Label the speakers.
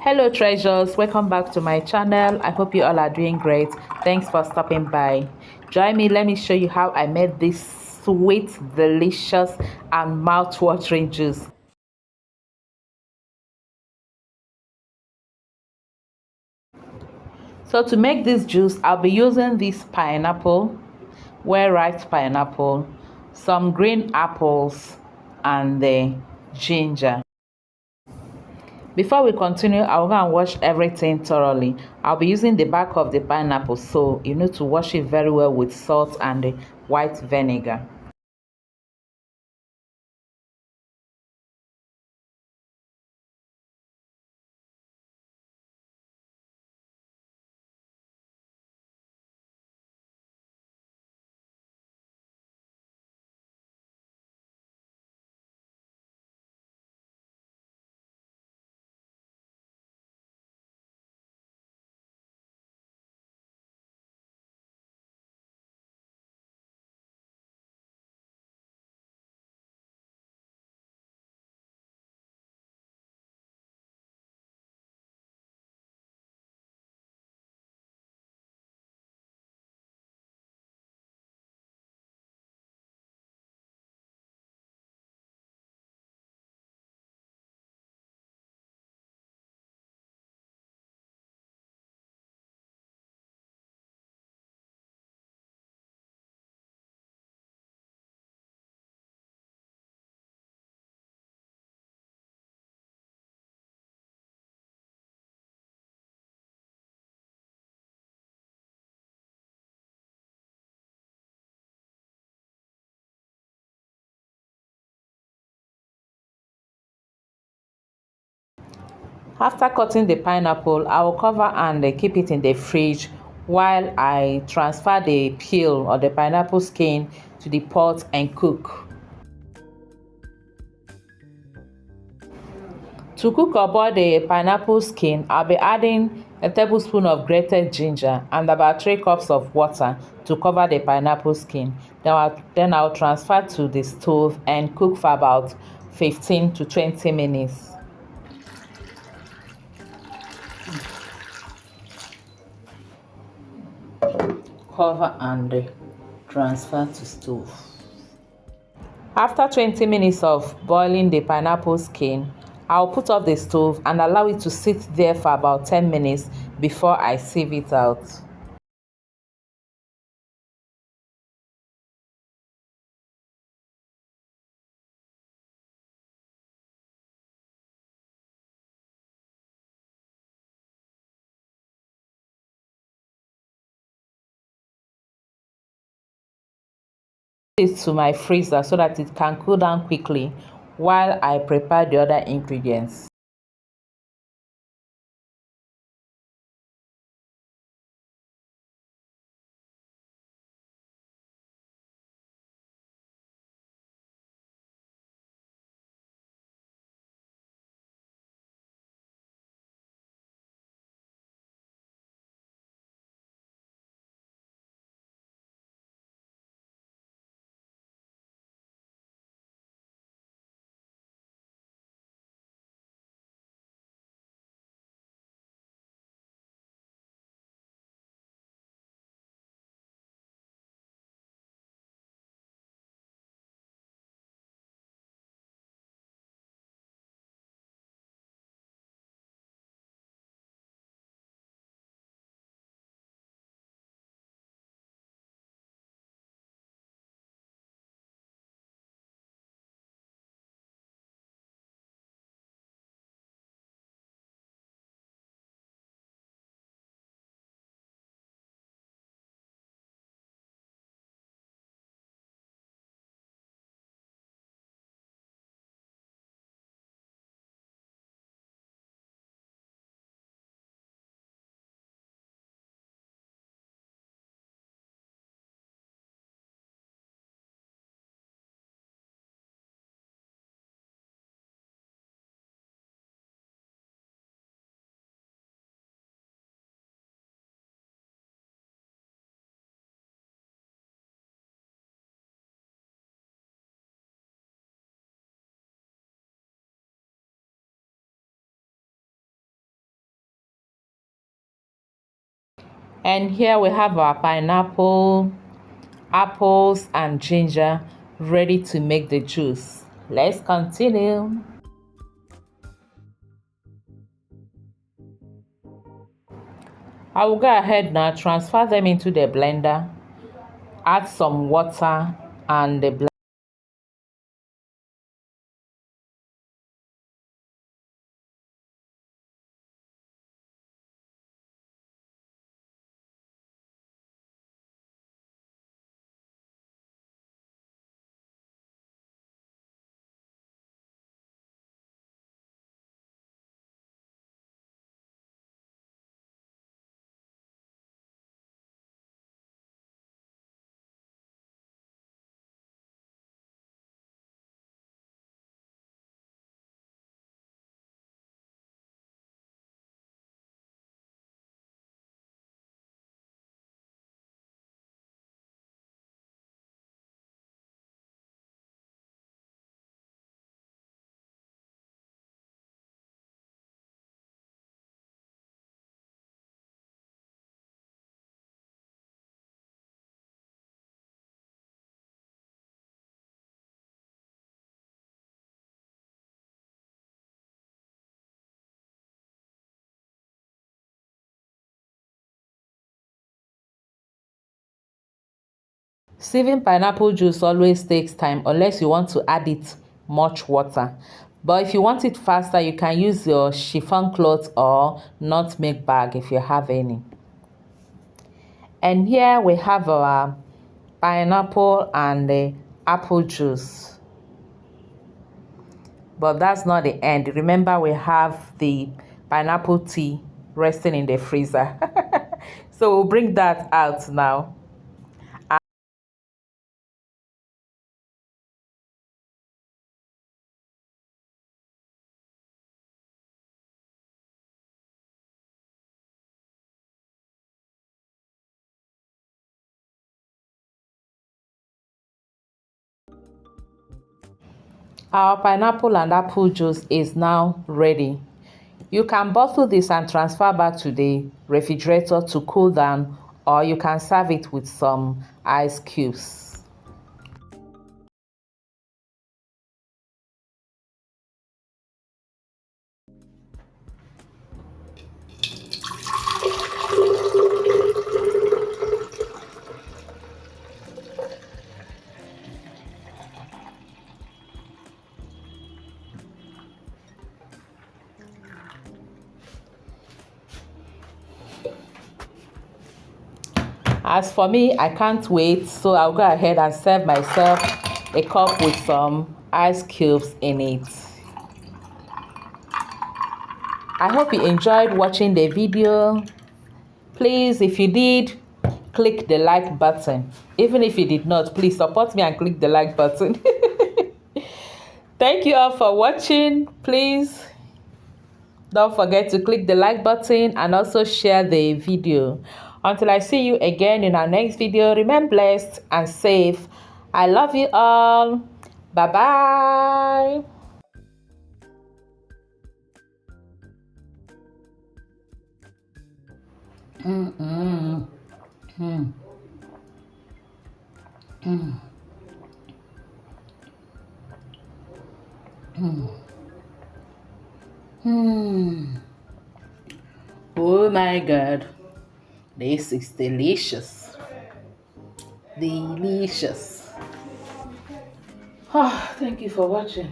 Speaker 1: Hello treasures, welcome back to my channel. I hope you all are doing great. Thanks for stopping by. Join me, let me show you how I made this sweet, delicious and mouth-watering juice. So to make this juice, I'll be using this pineapple, well-ripe pineapple, some green apples and the ginger. Before we continue, I'll go and wash everything thoroughly. I'll be using the back of the pineapple, so you need to wash it very well with salt and the white vinegar. After cutting the pineapple, I will cover and keep it in the fridge while I transfer the peel or the pineapple skin to the pot and cook. To cook or boil the pineapple skin, I'll be adding a tablespoon of grated ginger and about 3 cups of water to cover the pineapple skin. Then I'll transfer to the stove and cook for about 15 to 20 minutes. Cover and transfer to stove. After 20 minutes of boiling the pineapple skin, I'll put off the stove and allow it to sit there for about 10 minutes before I sieve it out. It to my freezer so that it can cool down quickly while I prepare the other ingredients. And here we have our pineapple, apples, and ginger ready to make the juice. Let's continue. I will go ahead now, transfer them into the blender, add some water and the blender. Sieving pineapple juice always takes time unless you want to add it much water. But if you want it faster, you can use your chiffon cloth or nutmeg bag if you have any. And here we have our pineapple and the apple juice. But that's not the end. Remember, we have the pineapple tea resting in the freezer. So we'll bring that out now. Our pineapple and apple juice is now ready. You can bottle this and transfer back to the refrigerator to cool down, or you can serve it with some ice cubes. As for me, I can't wait, so I'll go ahead and serve myself a cup with some ice cubes in it. I hope you enjoyed watching the video. Please, if you did, click the like button. Even if you did not, please support me and click the like button. Thank you all for watching. Please don't forget to click the like button and also share the video. Until I see you again in our next video, remain blessed and safe. I love you all. Bye-bye. Oh my God. This is delicious. Delicious. Oh, thank you for watching.